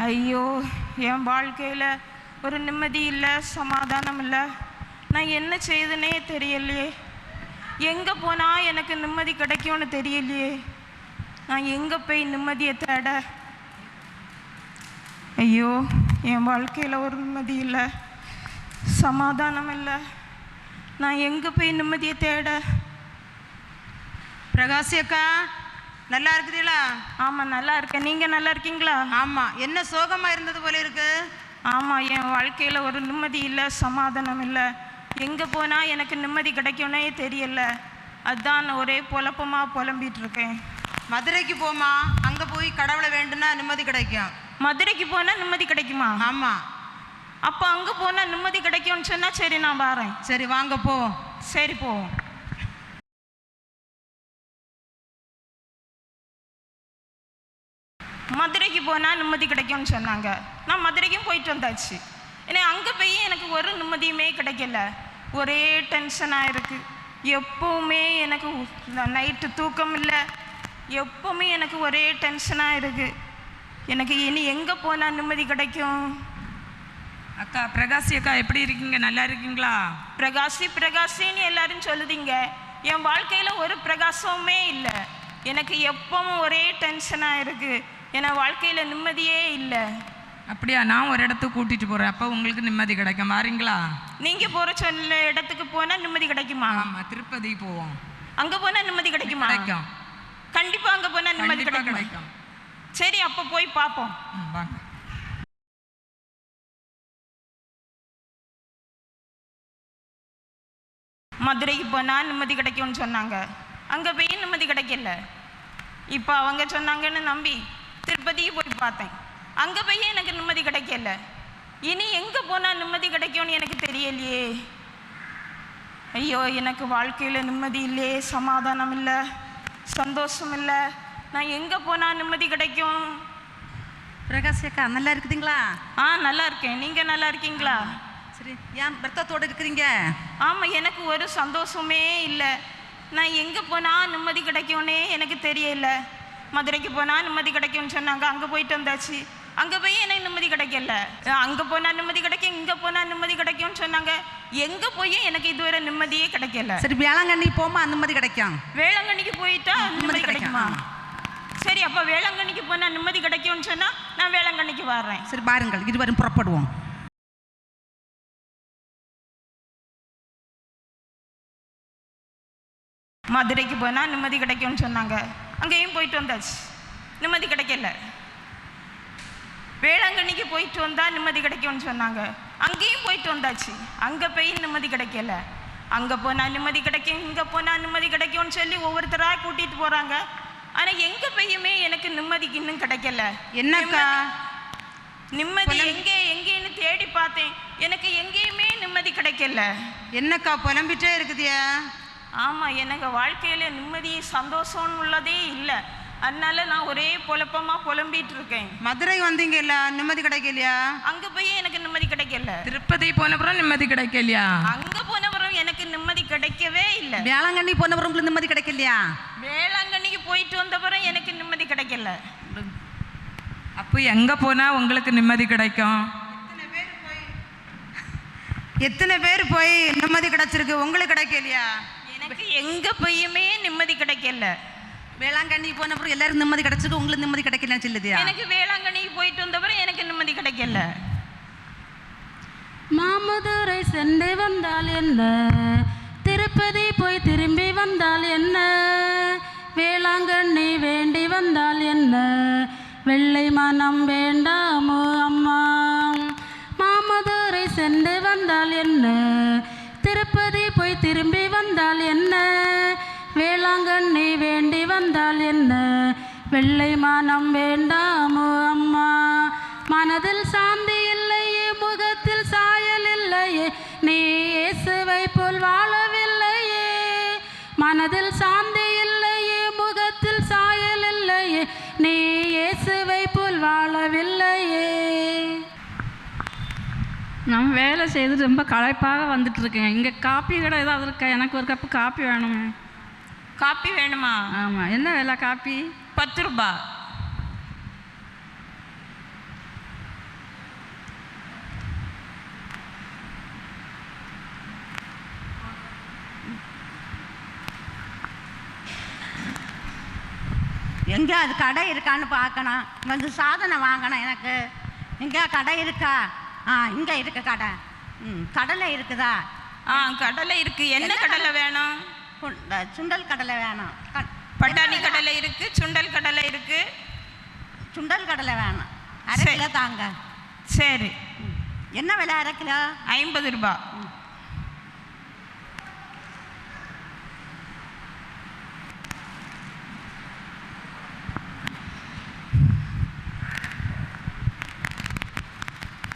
ஐயோ, என் வாழ்க்கையில் ஒரு நிம்மதி இல்லை, சமாதானம் இல்லை. நான் என்ன செய்யுதுன்னே தெரியலையே. எங்கே போனால் எனக்கு நிம்மதி கிடைக்கும்னு தெரியலையே. நான் எங்கே போய் நிம்மதியை தேட? ஐயோ, என் வாழ்க்கையில் ஒரு நிம்மதி இல்லை, சமாதானம் இல்லை. நான் எங்கே போய் நிம்மதியை தேட? பிரகாசி அக்கா, நல்லா இருக்குதுங்களா? ஆமாம், நல்லா இருக்கேன். நீங்கள் நல்லா இருக்கீங்களா? ஆமாம். என்ன சோகமாக இருந்தது போல இருக்கு? ஆமாம், என் வாழ்க்கையில் ஒரு நிம்மதி இல்லை, சமாதானம் இல்லை. எங்கே போனால் எனக்கு நிம்மதி கிடைக்கும்னே தெரியல. அதுதான் ஒரே புலப்பமாக புலம்பிகிட்டு இருக்கேன். மதுரைக்கு போமா, அங்கே போய் கடவுளை வேண்டுனா நிம்மதி கிடைக்கும். மதுரைக்கு போனால் நிம்மதி கிடைக்குமா? ஆமாம். அப்போ அங்கே போனால் நிம்மதி கிடைக்கும்னு சொன்னால் சரி, நான் வரேன். சரி, வாங்க போ. சரி, போவோம். மதுரைக்கு போனால் நிம்மதி கிடைக்கும்னு சொன்னாங்க. நான் மதுரைக்கும் போயிட்டு வந்தாச்சு. ஏன்னா அங்கே போய் எனக்கு ஒரு நிம்மதியுமே கிடைக்கல. ஒரே டென்ஷனாக இருக்குது. எப்போவுமே எனக்கு நைட்டு தூக்கம் இல்லை. எப்போவுமே எனக்கு ஒரே டென்ஷனாக இருக்குது. எனக்கு இனி எங்கே போனால் நிம்மதி கிடைக்கும்? அக்கா, பிரகாசி அக்கா, எப்படி இருக்கீங்க? நல்லா இருக்கீங்களா? பிரகாசின்னு எல்லாரும் சொல்லுதீங்க. என் வாழ்க்கையில் ஒரு பிரகாசமுமே இல்லை. எனக்கு எப்பவும் ஒரே டென்ஷனாக இருக்குது. என் வாழ்க்கையில் நிம்மதியே இல்லை. அப்படியா? நான் ஒரு இடத்துக்கு கூட்டிகிட்டு போகிறேன், அப்போ உங்களுக்கு நிம்மதி கிடைக்கும். வாரீங்களா? நீங்கள் போகிற சொல்ல இடத்துக்கு போனால் நிம்மதி கிடைக்குமா? ஆமாம், திருப்பதி போவோம். அங்கே போனால் நிம்மதி கிடைக்குமா? கிடைக்கும். கண்டிப்பாக அங்கே போனால் நிம்மதி கிடைக்கும். சரி, அப்போ போய் பார்ப்போம். வாங்க. மதுரைக்கு போனால் நிம்மதி கிடைக்கும்னு சொன்னாங்க. அங்கே போய் நிம்மதி கிடைக்கல. இப்போ அவங்க சொன்னாங்கன்னு நம்பி திருப்பதிக்கு போய் பார்த்தேன். அங்கே போய் எனக்கு நிம்மதி கிடைக்கல. இனி எங்கே போனால் நிம்மதி கிடைக்கும்னு எனக்கு தெரியலையே. ஐயோ, எனக்கு வாழ்க்கையில் நிம்மதி இல்லையே, சமாதானம் இல்லை, சந்தோஷம் இல்லை. நான் எங்கே போனால் நிம்மதி கிடைக்கும்? பிரகாசி அக்கா, நல்லா இருக்குதுங்களா? நல்லா இருக்கேன். நீங்கள் நல்லா இருக்கீங்களா? சரி, ஏன் வருத்தத்தோடு இருக்கிறீங்க? ஆமாம், எனக்கு ஒரு சந்தோஷமே இல்லை. நான் எங்கே போனால் நிம்மதி கிடைக்கும்னே எனக்கு தெரியல. மதுரைக்கு போனால் நிம்மதி கிடைக்கும்னு சொன்னாங்க. அங்கே போயிட்டு வந்தாச்சு. அங்கே போய் எனக்கு நிம்மதி கிடைக்கல. அங்கே போனால் நிம்மதி கிடைக்கும், இங்கே போனால் நிம்மதி கிடைக்கும்னு சொன்னாங்க. எங்கே போய் எனக்கு இதுவரை நிம்மதியே கிடைக்கல. சரி, வேளாங்கண்ணி போமா, நிம்மதி கிடைக்கும். வேளாங்கண்ணிக்கு போயிட்டா நிம்மதி கிடைக்குமா? சரி, அப்போ வேளாங்கண்ணிக்கு போனால் நிம்மதி கிடைக்கும்னு சொன்னால் நான் வேளாங்கண்ணிக்கு வர்றேன். சரி, பாருங்கள், இருவரும் புறப்படுவோம். மதுரைக்கு போனால் நிம்மதி கிடைக்கும்னு சொன்னாங்க. அங்கேயும் போயிட்டு வந்தாச்சு, நிம்மதி கிடைக்கல. வேளாங்கண்ணிக்கு போயிட்டு வந்தால் நிம்மதி கிடைக்கும்னு சொன்னாங்க. அங்கேயும் போயிட்டு வந்தாச்சு, அங்கே போய் நிம்மதி கிடைக்கல. அங்கே போனால் நிம்மதி கிடைக்கும், இங்கே போனால் நிம்மதி கிடைக்கும்னு சொல்லி ஒவ்வொருத்தராக கூட்டிகிட்டு போகிறாங்க. ஆனால் எங்கே போயுமே எனக்கு நிம்மதிக்கு இன்னும் கிடைக்கல. என்னக்கா நிம்மதி எங்கேன்னு தேடி பார்த்தேன், எனக்கு எங்கேயுமே நிம்மதி கிடைக்கல. என்னக்கா புலம்பிட்டே இருக்குதியா? ஆமாம், எனக்கு வாழ்க்கையில் நிம்மதி சந்தோஷம்னு உள்ளதே இல்லை. அதனால நான் ஒரே புலப்பமாக புலம்பிட்டு இருக்கேன். மதுரை வந்தீங்கல்ல, நிம்மதி கிடைக்கலையா? அங்கே போய் எனக்கு நிம்மதி கிடைக்கல. திருப்பதி போனப்புறம் நிம்மதி கிடைக்கலையா? அங்கே போனப்புறம் எனக்கு நிம்மதி கிடைக்கவே இல்லை. வேளாங்கண்ணி போனப்புறம் உங்களுக்கு நிம்மதி கிடைக்கலையா? வேளாங்கண்ணிக்கு போயிட்டு வந்தப்புறம் எனக்கு நிம்மதி கிடைக்கல. அப்போ எங்கே போனால் உங்களுக்கு நிம்மதி கிடைக்கும்? எத்தனை பேர் போய் நிம்மதி கிடைச்சிருக்கு, உங்களுக்கு கிடைக்கலையா? எனக்கு எங்கே போயுமே நிம்மதி கிடைக்கல. வேளாங்கண்ணி போன அப்புறம் எல்லாரும் நிம்மதி கிடைச்சிருக்கு, உங்களுக்கு நிம்மதி கிடைக்கலன்னு சொல்லுதியா? எனக்கு வேளாங்கண்ணிக்கு போயிட்டு வந்தப்பறம் எனக்கு நிம்மதி கிடைக்கல. மாமதுரை சென்று வந்தால் என்ன, திருப்பதி போய் திரும்பி வந்தால் என்ன, வேளாங்கண்ணி வேண்டி வந்தால் என்ன, வெள்ளை மனம் வேண்டாமோ அம்மா. மாமதுரை சென்று வந்தால் என்ன, திருப்பதி போய் திரும்பி வந்தால் என்ன, வேளாங்கண்ணி வேண்டி வந்தால் என்ன, வெள்ளை மனம் வேண்டாமோ அம்மா. மனதில் சாந்தி இல்லையே, முகத்தில் சாயல் இல்லையே, நீ இயேசுவை போல் வாழவில்லையே. மனதில் சாந்தி இல்லையே, முகத்தில் சாயல் இல்லையே, நீ இயேசுவை போல் வாழவில்லையே. நான் வேலை செய்து ரொம்ப களைப்பாக வந்துட்டுருக்கேன். இங்கே காப்பி கடை ஏதாவது இருக்கா? எனக்கு ஒரு கப்பு காப்பி வேணுமே. காப்பி வேணுமா? ஆமாம். என்ன விலை காப்பி? 10 ரூபா. எங்கே அது கடை இருக்கான்னு பார்க்கணும், வந்து சாதனை வாங்கணும் எனக்கு. எங்கே கடை இருக்கா? இங்கே இருக்கு கடை. கடலை இருக்குதா? கடலை இருக்கு. என்ன கடலை வேணும்? சுண்டல் கடலை வேணும். பட்டாணி கடலை இருக்கு, சுண்டல் கடலை இருக்கு. சுண்டல் கடலை வேணும். அரை கிலோ தாங்க. சரி. என்ன விலை அரை கிலோ? 50 ரூபா.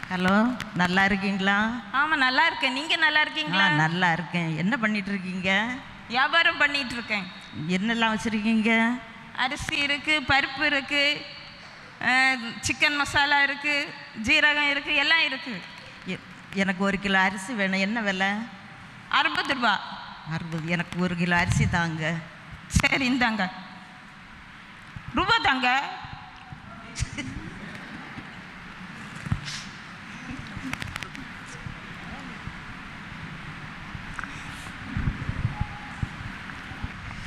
ஹலோ, நல்லா இருக்கீங்களா? ஆமாம், நல்லா இருக்கேன். நீங்கள் நல்லா இருக்கீங்களா? நல்லா இருக்கேன். என்ன பண்ணிட்டு இருக்கீங்க? வியாபாரம் பண்ணிட்டு இருக்கேன். என்னெல்லாம் வச்சுருக்கீங்க? அரிசி இருக்குது, பருப்பு இருக்குது, சிக்கன் மசாலா இருக்குது, ஜீரகம் இருக்குது, எல்லாம் இருக்குது. எனக்கு 1 கிலோ அரிசி வேணும். என்ன விலை? 60 ரூபா. 60. எனக்கு 1 கிலோ அரிசி தாங்க. சரி, இந்தாங்க. ரூபா தாங்க.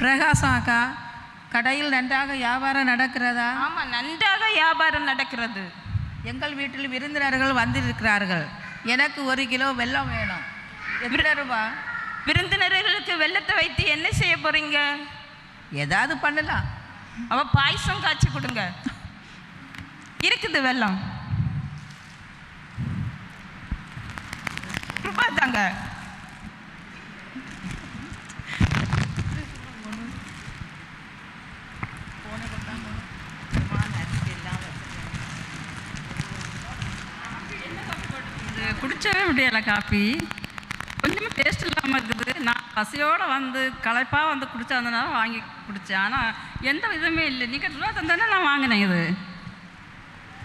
பிரகாசம் அக்கா, கடையில் நன்றாக வியாபாரம் நடக்கிறதா? ஆமாம், நன்றாக வியாபாரம் நடக்கிறது. எங்கள் வீட்டில் விருந்தினர்கள் வந்திருக்கிறார்கள். எனக்கு 1 கிலோ வெல்லம் வேணும். எத்தனை ரூபா? விருந்தினர்களுக்கு வெல்லத்தை வைத்து என்ன செய்ய போறீங்க? ஏதாவது பண்ணலாம். பாயசம் காய்ச்சி கொடுங்க. இருக்குது வெல்லம். ரூபா தாங்க. குடிச்சவே முடியலை. காப்பி கொஞ்சமாக டேஸ்ட் இல்லாமல் இருக்குது. நான் பசியோடு வந்து களைப்பாக வந்து குடித்தேன். அந்த நேரம் வாங்கி குடித்தேன். ஆனால் எந்த விதமே இல்லை. நீங்கள் ரூபா தந்தானே நான் வாங்கினேன். இது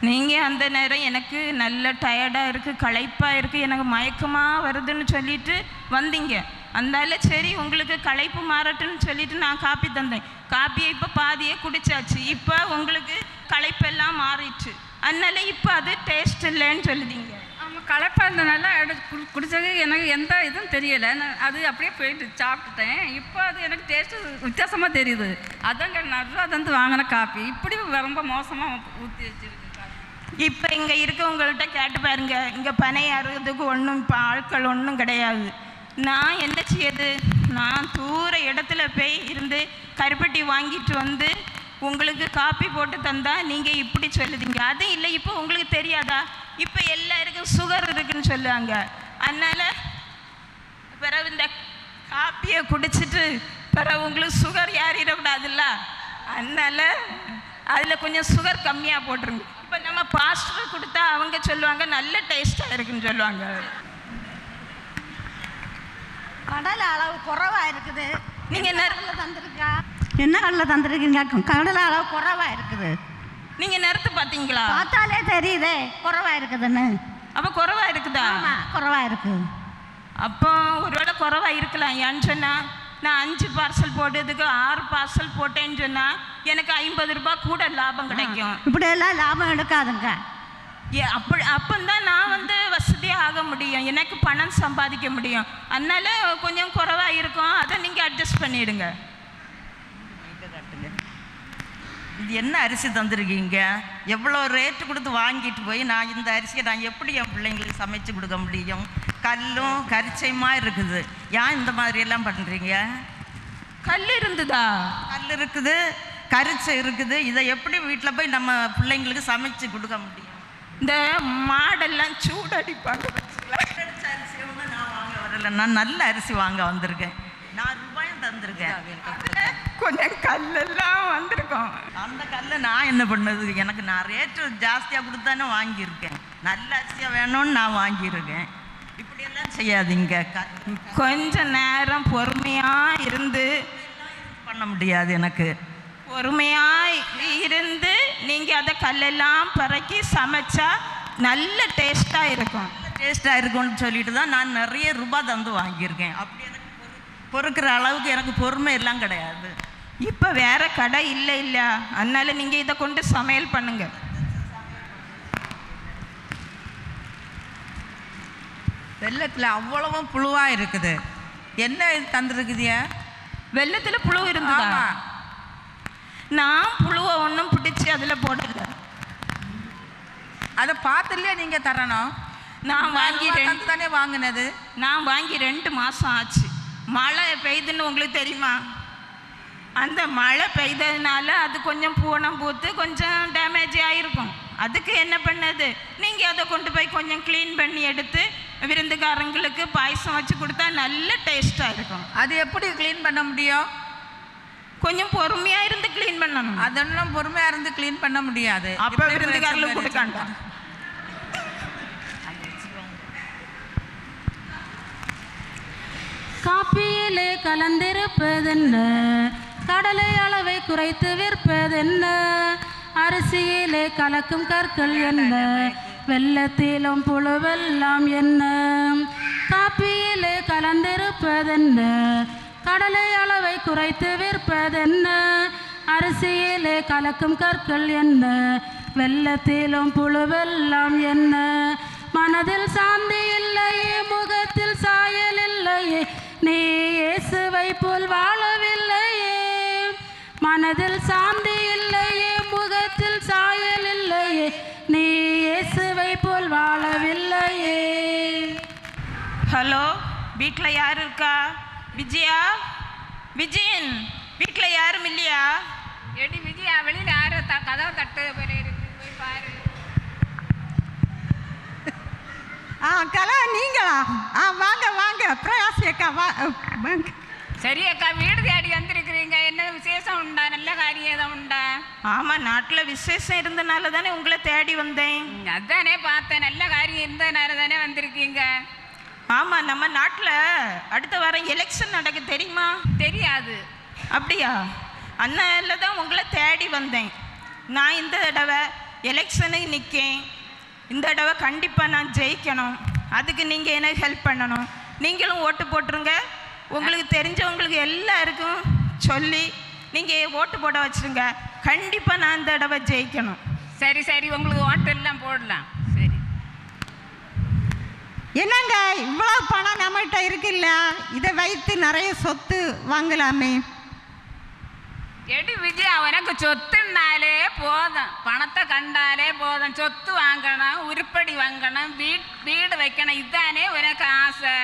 நீங்கள் அந்த நேரம் எனக்கு நல்ல டயர்டாக இருக்குது, களைப்பாக இருக்குது, எனக்கு மயக்கமாக வருதுன்னு சொல்லிட்டு வந்தீங்க. அந்தால சரி உங்களுக்கு களைப்பு மாறட்டுன்னு சொல்லிட்டு நான் காப்பி தந்தேன். காப்பியை இப்போ பாதியே குடிச்சாச்சு. இப்போ உங்களுக்கு களைப்பெல்லாம் மாறிடுச்சு. அதனால இப்போ அது டேஸ்ட் இல்லைன்னு சொல்லுதீங்க. ஆமாம், களைப்பாக இருந்தனால குடித்தது எனக்கு எந்த இதுவும் தெரியலை. நான் அது அப்படியே போயிட்டு சாப்பிட்டுட்டேன். இப்போ அது எனக்கு டேஸ்ட்டு வித்தியாசமாக தெரியுது. அதாங்க நான் ரூபா தந்து வாங்கின காப்பி இப்படி ரொம்ப மோசமாக ஊற்றி வச்சுருக்கு. இப்போ இங்கே இருக்கவங்கள்ட்ட கேட்டு பாருங்க. இங்கே பனை அறுக்கிறதுக்கு ஒன்றும் இப்போ ஆட்கள் ஒன்றும் கிடையாது. நான் என்ன செய்யுது? நான் தூர இடத்துல போய் இருந்து கருப்பட்டி வாங்கிட்டு வந்து உங்களுக்கு காப்பி போட்டு தந்தா நீங்கள் இப்படி சொல்லுதீங்க. அது இல்லை, இப்போ உங்களுக்கு தெரியாதா? இப்போ எல்லாருக்கும் சுகர் இருக்குன்னு சொல்லுவாங்க. அதனால் பிறகு இந்த காப்பியை குடிச்சிட்டு பிறகு உங்களுக்கு சுகர் ஏறிடக்கூடாதுல்ல. அதனால் அதில் கொஞ்சம் சுகர் கம்மியாக போட்டுருங்க. இப்போ நம்ம பாஸ்டர் கொடுத்தா அவங்க சொல்லுவாங்க நல்ல டேஸ்ட்டாக இருக்குன்னு சொல்லுவாங்க. கடலை அளவு குறைவாக இருக்குது. நீங்கள் என்ன தந்துருக்கா? என்ன கடலை தந்துருக்கீங்க? கடலை அளவு குறைவாக இருக்குது. நீங்கள் நிறுத்து பார்த்தீங்களா? பார்த்தாலே தெரியுதே குறைவாக இருக்குதுன்னு. அப்போ குறைவாக இருக்குதா? ஆமாம், குறைவாக இருக்குது. அப்போ ஒருவேளை குறைவாக இருக்கலாம். ஏன்னு சொன்னால் நான் 5 பார்சல் போட்டதுக்கு 6 பார்சல் போட்டேன்னு சொன்னால் எனக்கு 50 ரூபா கூட லாபம் கிடைக்கும். இப்படியெல்லாம் லாபம் எடுக்காதுங்க. அப்பந்தான் நான் வந்து வசதியாக ஆக முடியும், எனக்கு பணம் சம்பாதிக்க முடியும். அதனால கொஞ்சம் குறைவாக இருக்கும், அதை நீங்கள் அட்ஜஸ்ட் பண்ணிவிடுங்க. இது என்ன அரிசி தந்துருக்கீங்க? எவ்வளோ ரேட்டு கொடுத்து வாங்கிட்டு போய் நான் இந்த அரிசியை நான் எப்படி என் பிள்ளைங்களுக்கு சமைச்சு கொடுக்க முடியும்? கல்லும் கரிச்சையுமா இருக்குது. ஏன் இந்த மாதிரியெல்லாம் பண்ணுறீங்க? கல் இருந்துதா? கல் இருக்குது, கரிச்சை இருக்குது. இதை எப்படி வீட்டில் போய் நம்ம பிள்ளைங்களுக்கு சமைச்சு கொடுக்க முடியும்? இந்த மாடெல்லாம் சூடடிப்பாங்க. அரிசி ஒன்று நான் வாங்க வரல, நான் நல்ல அரிசி வாங்க வந்திருக்கேன். 4 ரூபாயும் தந்திருக்கேன். கொஞ்சம் கல்லெல்லாம் வந்திருக்கோம். அந்த கல்லை நான் என்ன பண்ணது? எனக்கு நான் ரேட்டு ஜாஸ்தியாக கொடுத்தானே வாங்கியிருக்கேன். நல்ல அரிசியாக வேணும்னு நான் வாங்கியிருக்கேன். இப்படியெல்லாம் செய்யாதீங்க. கொஞ்ச நேரம் பொறுமையாக இருந்து பண்ண முடியாது. எனக்கு பொறுமையாக இருந்து நீங்கள் அதை கல்லெல்லாம் பறக்கி சமைச்சா நல்ல டேஸ்ட்டாக இருக்கும். டேஸ்ட்டாக இருக்கும்னு சொல்லிட்டு தான் நான் நிறைய ரூபாய் தந்து வாங்கியிருக்கேன். அப்படி எனக்கு பொறுக்கிற அளவுக்கு எனக்கு பொறுமை எல்லாம் கிடையாது. இப்போ வேற கடை இல்லை, அதனால நீங்கள் இதை கொண்டு சமையல் பண்ணுங்க. வெள்ளத்தில் அவ்வளவும் புழுவாக இருக்குது. என்ன இது தந்துருக்குதியா? வெள்ளத்தில் புழு இருந்ததா? ஆமா. நான் புழுவை அதில் போடல. அதை பார்த்துலையே நீங்கள் தரணும். நான் வாங்கி தானே வாங்கினது. நான் வாங்கி 2 மாதம் ஆச்சு. மழை பெய்யுதுன்னு உங்களுக்கு தெரியுமா? அந்த மழை பெய்ததுனால அது கொஞ்சம் பூனம் பூத்து கொஞ்சம் டேமேஜ் ஆகிருக்கும். அதுக்கு என்ன பண்ணது, நீங்கள் அதை கொண்டு போய் கொஞ்சம் க்ளீன் பண்ணி எடுத்து விருந்துக்காரங்களுக்கு பாயசம் வச்சு கொடுத்தா நல்ல டேஸ்ட்டாக இருக்கும். அது எப்படி க்ளீன் பண்ண முடியும்? கொஞ்சம் பொறுமையாக இருந்து க்ளீன் பண்ணணும். அதெல்லாம் பொறுமையாக இருந்து க்ளீன் பண்ண முடியாது. அப்போ விருந்துக்காரங்களுக்கு கொடுக்காண்டா. காப்பியிலே கலந்திருப்பதென்ன, கடலை அளவை குறைத்து விற்பதென்ன, அரிசியிலே கலக்கும் கற்கள் என்ன, வெள்ளத்திலும் புழுவெல்லாம் என்ன. காப்பியிலே கலந்திருப்பதென்ன, கடலை அளவை குறைத்து விற்பதென்ன, அரிசியிலே கலக்கும் கற்கள் என்ன, வெள்ளத்திலும் புழுவெல்லாம் என்ன. மனதில் சாந்தி இல்லையே, முகத்தில் சாயல் இல்லையே, நீ இயேசுவை போல் வாழவில்லையே. மனதில் சாந்தி இல்லையே, முகத்தில் சாயல் இல்லையே, நீ இயேசுவை போல் வாழவில்லையே. ஹலோ, வீட்டில் யார் இருக்கா? விஜயா, விஜயன், வீட்டில் யாரும் இல்லையா? எடி விஜயா, வெளியில் யாரும் கதவை தட்டு போய் இருக்கு, போய் பாரு. கலா நீங்களா? வாங்க வாங்க, பிரயாசி அக்கா வாங்க. சரி அக்கா, வீடு தேடி வந்திருக்கிறீங்க, என்ன விசேஷம் உண்டா? நல்ல காரியம் ஏதோ உண்டா? ஆமாம், நாட்டில் விசேஷம் இருந்தனால தானே உங்களை தேடி வந்தேன். அதானே பார்த்தேன், நல்ல காரியம் இருந்ததுனால தானே வந்திருக்கீங்க. ஆமாம், நம்ம நாட்டில் அடுத்த வாரம் எலெக்ஷன் நடக்க தெரியுமா? தெரியாது. அப்படியா? அதனால தான் உங்களை தேடி வந்தேன். நான் இந்த தடவை எலெக்ஷனுக்கு நிற்கேன். இந்த தடவை கண்டிப்பாக நான் ஜெயிக்கணும். அதுக்கு நீங்கள் எனக்கு ஹெல்ப் பண்ணணும். நீங்களும் ஓட்டு போட்டுருங்க. உங்களுக்கு தெரிஞ்சவங்களுக்கு எல்லாருக்கும் சொல்லி நீங்கள் ஓட்டு போட வச்சுருங்க. கண்டிப்பாக நான் இந்த தடவை ஜெயிக்கணும். சரி சரி, உங்களுக்கு ஓட்டு எல்லாம் போடலாம். சரி. என்னங்க இவ்வளோ பணம் நம்மகிட்ட இருக்குல்ல, இதை வைத்து நிறைய சொத்து வாங்கலாமே. எடி விஜயா, உனக்கு சொத்துனாலே போதும், பணத்தை கண்டாலே போதும். சொத்து வாங்கணும், உருப்படி வாங்கணும், வீடு வைக்கணும், இதுதானே உனக்கு ஆசை.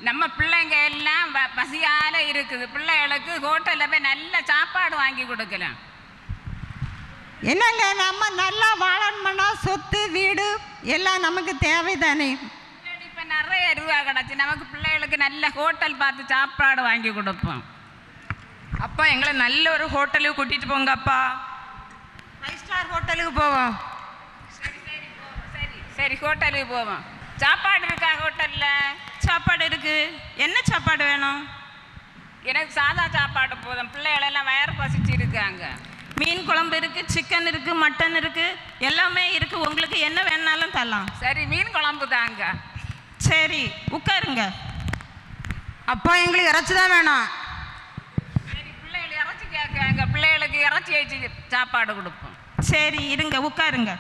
நம்ம பிள்ளைங்க எல்லாம் பசியால் இருக்குது. பிள்ளைகளுக்கு ஹோட்டலில் போய் நல்ல சாப்பாடு வாங்கி கொடுக்கலாம். என்னங்க நம்ம நல்லா வாழணும்னா சொத்து வீடு எல்லாம் நமக்கு தேவைதானே. இப்போ நிறைய ரூபா கிடச்சி நமக்கு பிள்ளைகளுக்கு நல்ல ஹோட்டல் பார்த்து சாப்பாடு வாங்கி கொடுப்போம். அப்பா, எங்களை நல்ல ஒரு ஹோட்டலுக்கு கூட்டிகிட்டு போங்க அப்பா. 5 ஸ்டார் ஹோட்டலுக்கு போவோம். சரி சரி போவோம். சரி சரி, ஹோட்டலுக்கு போவோம். சாப்பாடு இருக்கா ஹோட்டலில்? சாப்பாடு இருக்குது. என்ன சாப்பாடு வேணும்? எனக்கு சாதா சாப்பாடு போதும். பிள்ளைகளெல்லாம் வயறு பசிச்சு இருக்காங்க. மீன் குழம்பு இருக்குது, சிக்கன் இருக்குது, மட்டன் இருக்குது, எல்லாமே இருக்குது. உங்களுக்கு என்ன வேணாலும் தரலாம். சரி, மீன் குழம்பு தாங்க. சரி, உட்காருங்க. அப்பா எங்களுக்கு இறைச்சி தான் வேணும். சரி, பிள்ளைகள் இறைச்சி கேட்காங்க. பிள்ளைகளுக்கு இறைச்சி வச்சு சாப்பாடு கொடுப்போம். சரி, இருங்க, உட்காருங்க.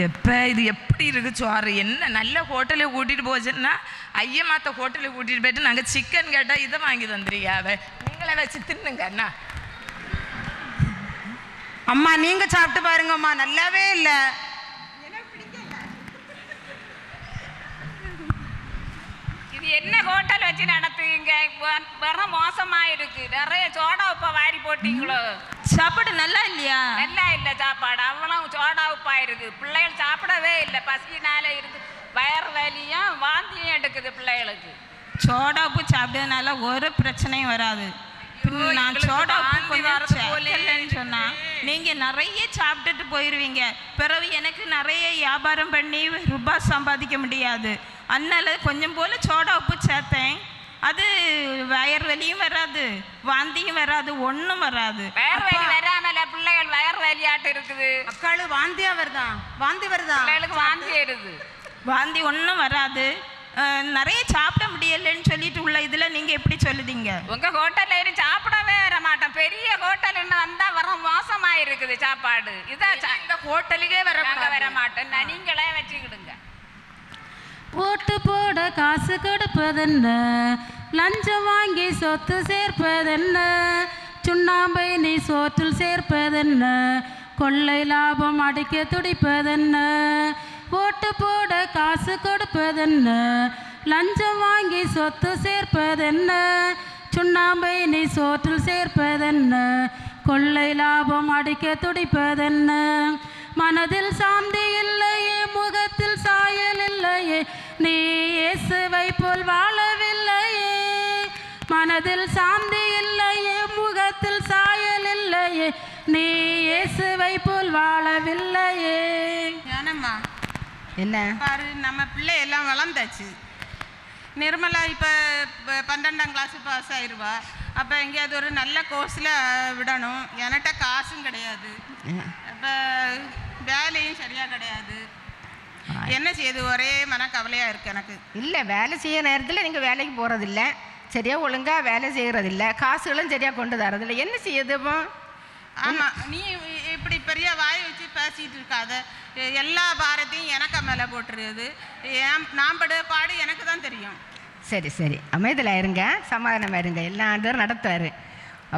எப்போ இது எப்படி இருக்கு சோறு? என்ன நல்ல ஹோட்டலுக்கு கூட்டிகிட்டு போச்சுன்னா ஐயமாத்த ஹோட்டலுக்கு கூட்டிகிட்டு போயிட்டு நாங்கள் சிக்கன் கேட்டால் இதை வாங்கி தந்துருக்கியாவே. நீங்களே வச்சு தின்னுங்க அண்ணா. அம்மா நீங்கள் சாப்பிட்டு பாருங்கம்மா, நல்லாவே இல்லை. இது என்ன ஹோட்டல் வச்சு நடத்துவீங்க? வர மோசமா இருக்கு. நிறைய சோடா உப்பா வாரி போட்டீங்களோ? சாப்பாடு நல்லா இல்லையா? நல்லா இல்லை சாப்பாடு, அவ்வளவு சோடா உப்பா இருக்கு. பிள்ளைகள் சாப்பிடவே இல்லை, பசினால இருக்கு. வயறு வலியும் வாந்தியும் எடுக்குது பிள்ளைகளுக்கு. சோடா உப்பு சாப்பிட்டதுனால ஒரு பிரச்சனையும் வராது. நான் சோடா உப்பு கொஞ்சம் சேர்க்கலன்னு சொன்னா நீங்க நிறைய சாப்பிட்டுட்டு போயிடுவீங்க. பிறகு எனக்கு நிறைய வியாபாரம் பண்ணி ரூபாய் சம்பாதிக்க முடியாது. அதனால கொஞ்சம் போல சோடா உப்பு சேர்த்தேன். அது வயர் வலியும் வராது, வாந்தியும் வராது, ஒன்றும் வராது. வயறு வலி வராமல பிள்ளைகள் வயறு வலியாட்டு இருக்குது. அக்காளு வாந்தியா வருதா? வாந்தி வருதா? பிள்ளைகளுக்கு வாந்தி வருது. வாந்தி ஒன்றும் வராது. நிறைய சாப்பிட முடியலன்னு சொல்லிட்டு உள்ள இதில் நீங்கள் எப்படி சொல்லுதீங்க? உங்க ஹோட்டல்ல இருந்து சாப்பிடவே வர மாட்டோம். பெரிய ஹோட்டல்னு வந்தா வர மோசமா இருக்குது சாப்பாடு. இதான் இந்த ஹோட்டலுக்கே வர மாட்டோம். நீங்களே வச்சுக்கிடுங்க. ஓட்டு போட காசு கொடுப்பதென்ன, லஞ்சம் வாங்கி சொத்து சேர்ப்பதென்ன, சுண்ணாம்பை நீ சோற்றில் சேர்ப்பதென்ன, கொள்ளை லாபம் அடிக்க துடிப்பதென்ன. ஓட்டு போட காசு கொடுப்பதென்ன, லஞ்சம் வாங்கி சொத்து சேர்ப்பதென்ன, சுண்ணாம்பை நீ சோற்றில் சேர்ப்பதென்ன, கொள்ளை லாபம் அடிக்க துடிப்பதென்ன. மனதில் சாந்தி இல்லையே, முகத்தில் சாயல் இல்லையே, நீ இயேசுவை போல் வாழவில்லையே. மனதில் சாந்தி இல்லையே, முகத்தில் சாயல் இல்லையே, நீ இயேசுவை போல் வாழவில்லையே. ஞானம்மா, என்ன பாரு, நம்ம பிள்ளை எல்லாம் வளர்ந்தாச்சு. நிர்மலா இப்போ 12ஆம் கிளாஸ் பாஸ் ஆயிடுவா. அப்போ எங்கேயாவது ஒரு நல்ல கோர்ஸில் விடணும். என்கிட்ட காசும் கிடையாது, அப்போ வேலையும் சரியாக கிடையாது. என்ன செய்யுது? ஒரே மனக்கவலையாக இருக்குது எனக்கு. இல்லை, வேலை செய்ய நேரத்தில் நீங்கள் வேலைக்கு போகிறதில்ல, சரியாக ஒழுங்காக வேலை செய்கிறதில்ல, காசுகளும் சரியாக கொண்டு தரதில்லை. என்ன செய்யுது இப்போ? ஆமாம், நீ இப்படி பெரிய வாய் வச்சு பேசிகிட்டு இருக்காத. எல்லா பாரத்தையும் எனக்கு மேலே போட்டுருது. நான் படு பாடு எனக்கு தான் தெரியும். சரி சரி, அமைதியில் இருங்க, சமாதானமாக இருங்க. எல்லா ஆண்டும் நடத்துவார்.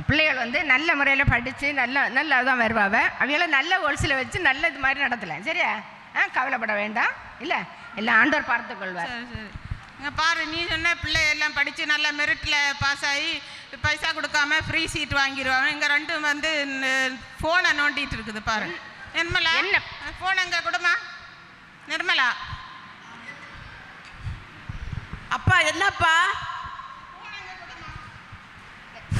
பிள்ளைகள் வந்து நல்ல முறையில் படித்து நல்லா தான் வருவாங்க. அவைகளை நல்ல ஹோல்ஸில் வச்சு நல்ல இது மாதிரி நடத்தலாம். சரியா? கவலைப்பட வேண்டாம். இல்லை, எல்லா ஆண்டவர் பார்த்துக்கொள்வார். சரி சரி. இங்கே பாரு, நீ சொன்ன பிள்ளை எல்லாம் படித்து நல்ல மெரிட்டில் பாஸ் ஆகி பைசா கொடுக்காம ஃப்ரீ சீட் வாங்கிடுவாங்க. இங்கே ரெண்டும் வந்து ஃபோனை நோண்டிட்டு இருக்குது பாரு. நிர்மலா, என்ன ஃபோன் அங்கே கொடுமா. நிர்மலா, அப்பா என்னப்பா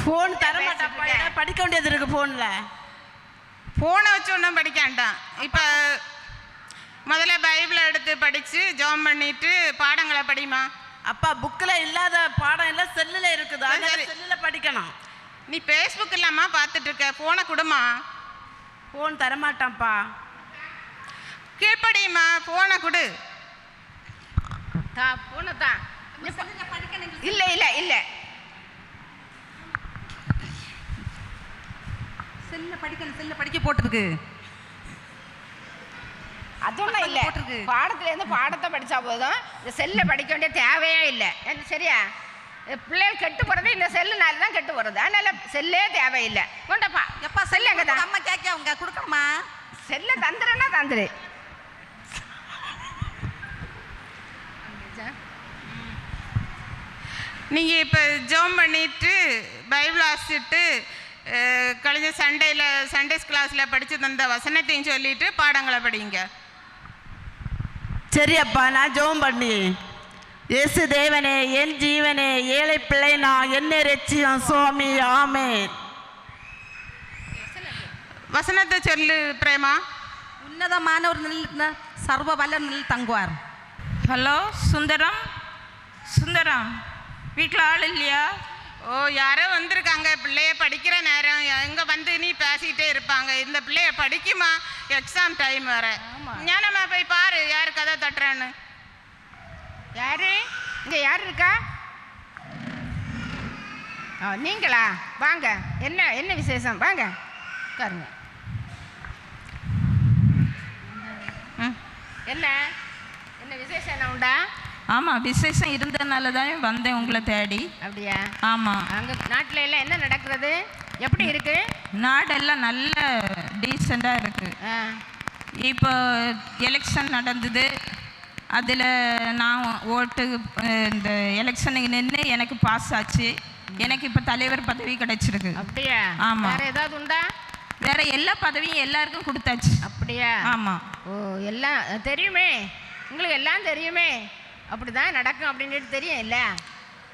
ஃபோன் தர மாட்டாப்பா, படிக்க வேண்டியது இருக்கு ஃபோனில். ஃபோனை வச்சு ஒன்றும் படிக்க வேண்டாம். இப்போ முதல்ல பைபிளை எடுத்து படித்து ஜெபம் பண்ணிட்டு பாடங்களை படிமா. அப்பா புக்கில் இல்லாத பாடம் எல்லாம் செல்லில் இருக்குது, அதனால செல்லில் படிக்கணும். நீ ஃபேஸ்புக் இல்லாமா பார்த்துட்டு இருக்க? ஃபோனை கொடுமா. ஃபோன் தரமாட்டான்ப்பா. கீழ்படியுமா, ஃபோனை கொடு. ஃபோனை தான். இல்லை இல்லை இல்லை, செல்ல படிக்க போட்டிருக்கு. அதொன்றும் இல்லை, பாடத்துலேருந்து பாடத்தை படித்தா போதும். இந்த செல்லை படிக்க வேண்டிய தேவையே இல்லை. சரியா? பிள்ளைகள் கெட்டு போகிறது இந்த செல்லுனால தான் கெட்டு போகிறது. அதனால் செல்லே தேவையில்லை. கொண்டப்பா எப்பா செல்லு அங்கே தான். அம்மா கேட்க அவங்க கொடுக்கணுமா? செல்லை தந்துடுன்னா தந்துடு. நீங்கள் இப்போ ஜெபம் பண்ணிட்டு பைபிள் வாசிச்சுட்டு கழிஞ்ச சண்டேஸ் கிளாஸில் படித்து தந்த வசனத்தையும் சொல்லிட்டு பாடங்களை படிங்க. சரி அப்பா, நான் ஜெபம் பண்ணி. இயேசு தேவனே, என் ஜீவனே, ஏழை பிள்ளை நான், என்னை ரட்சியும் சுவாமி. ஆமென். வசனத்தை சொல்லு பிரேமா. உன்னதமான ஒரு நில் சர்வ வல்ல நில் தங்குவார். ஹலோ சுந்தரம், சுந்தரம் வீட்டில் ஆள் இல்லையா? ஓ, யாரோ வந்திருக்காங்க. பிள்ளைய படிக்கிற நேரம் எங்கே வந்து நீ பேசிகிட்டே இருப்பாங்க. இந்த பிள்ளைய படிக்குமா, எக்ஸாம் டைம் வேறு. ஞானம்மா போய் பாரு யாரு கதை தட்டுறான்னு. யாரு இங்கே யார் இருக்கா? நீங்களா? வாங்க. என்ன விசேஷம்? வாங்க உட்காருங்க. என்ன விசேஷம் என்ன உண்டா? ஆமாம், விசேஷம் இருந்ததுனால தானே வந்தேன் உங்களை தேடி. அப்படியா? ஆமாம். அங்கே நாட்டில் எல்லாம் என்ன நடக்கிறது? எப்படி இருக்கு? நாடெல்லாம் நல்ல டீசெண்டாக இருக்குது. இப்போ எலெக்ஷன் நடந்தது. அதில் நான் ஓட்டு இந்த எலெக்ஷனுக்கு நின்று எனக்கு பாஸ் ஆச்சு. எனக்கு இப்போ தலைவர் பதவி கிடைச்சிருக்கு. அப்படியா? ஆமாம். வேற ஏதாவது உண்டா? வேற எல்லா பதவியும் எல்லாருக்கும் கொடுத்தாச்சு. அப்படியா? ஆமாம். ஓ, எல்லாம் தெரியுமே, உங்களுக்கு எல்லாம் தெரியுமே, அப்படிதான் நடக்கும் அப்படின்னு தெரியும் இல்லை?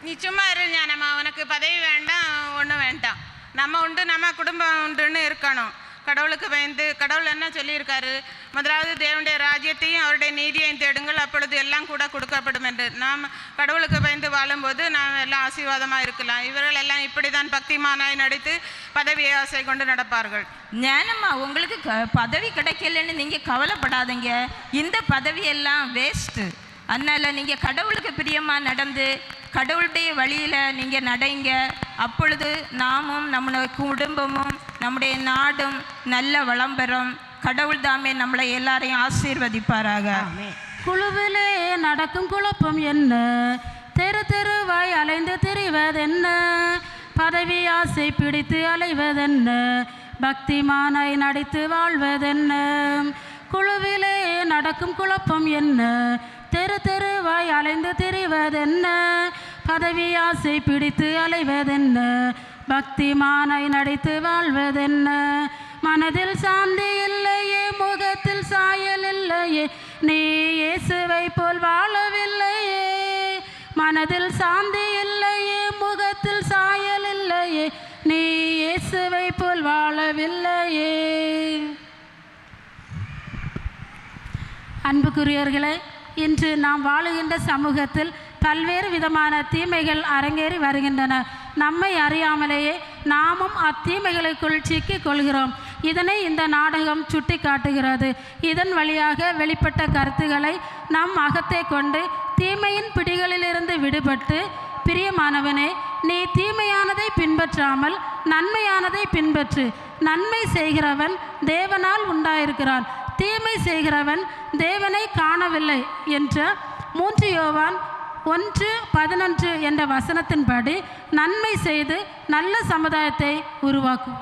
நீ சும்மா இரு ஞானம்மா. உனக்கு பதவி வேண்டாம், ஒன்றும் வேண்டாம். நம்ம உண்டு, நம்ம குடும்பம் உண்டுன்னு இருக்கணும். கடவுளுக்கு பயந்து, கடவுள் என்ன சொல்லியிருக்காரு? முதலாவது தேவனுடைய ராஜ்யத்தையும் அவருடைய நீதியையும் தேடுங்கள், அப்பொழுது எல்லாம் கூட கொடுக்கப்படும் என்று. நாம் கடவுளுக்கு பயந்து வாழும்போது நாம் எல்லாம் ஆசீர்வாதமாக இருக்கலாம். இவர்கள் எல்லாம் இப்படி தான் பக்திமானாய் நடித்து பதவி ஆசை கொண்டு நடப்பார்கள். ஞானம்மா, உங்களுக்கு பதவி கிடைக்கலன்னு நீங்கள் கவலைப்படாதீங்க. இந்த பதவியெல்லாம் வேஸ்ட்டு. அதனால் நீங்கள் கடவுளுக்கு பிரியமாக நடந்து கடவுளுடைய வழியில் நீங்கள் நடைங்க. அப்பொழுது நாமும் நம்முடைய குடும்பமும் நம்முடைய நாடும் நல்ல வளம் பெறும். கடவுள் தாமே நம்மளை எல்லாரையும் ஆசீர்வதிப்பாராக. குழுவிலே நடக்கும் குழப்பம் என்ன? தெரு தெருவாய் அலைந்து திரிவதென்ன? பதவி ஆசை பிடித்து அலைவதென்ன? பக்திமானாய் நடித்து வாழ்வதென்ன? குழுவிலே நடக்கும் குழப்பம் என்ன? தெரு தெருவாய் அலைந்து திரிவதென்ன? பதவி ஆசை பிடித்து அலைவதென்ன? பக்திமானாய் நடித்து வாழ்வதென்ன? மனதில் சாந்தி இல்லையே, முகத்தில் சாயல் இல்லையே, நீ இயேசுவை போல் வாழவில்லையே. மனதில் சாந்தி இல்லையே, முகத்தில் சாயல் இல்லையே, நீ இயேசுவை போல் வாழவில்லையே. அன்புக்குரியவர்களே, இன்று நாம் வாழுகின்ற சமூகத்தில் பல்வேறு விதமான தீமைகள் அரங்கேறி வருகின்றன. நம்மை அறியாமலேயே நாமும் அத்தீமைகளுக்குள் சிக்கிக் கொள்கிறோம். இதனை இந்த நாடகம் சுட்டி காட்டுகிறது. இதன் வழியாக வெளிப்பட்ட கருத்துக்களை நம் அகத்தை கொண்டு தீமையின் பிடிகளிலிருந்து விடுபட்டு, பிரியமானவனே, நீ தீமையானதை பின்பற்றாமல் நன்மையானதை பின்பற்று. நன்மை செய்கிறவன் தேவனால் உண்டாயிருக்கிறான், தீமை செய்கிறவன் தேவனை காணவில்லை என்ற 3 யோவான் 1:11 என்ற வசனத்தின்படி நன்மை செய்து நல்ல சமுதாயத்தை உருவாக்கும்.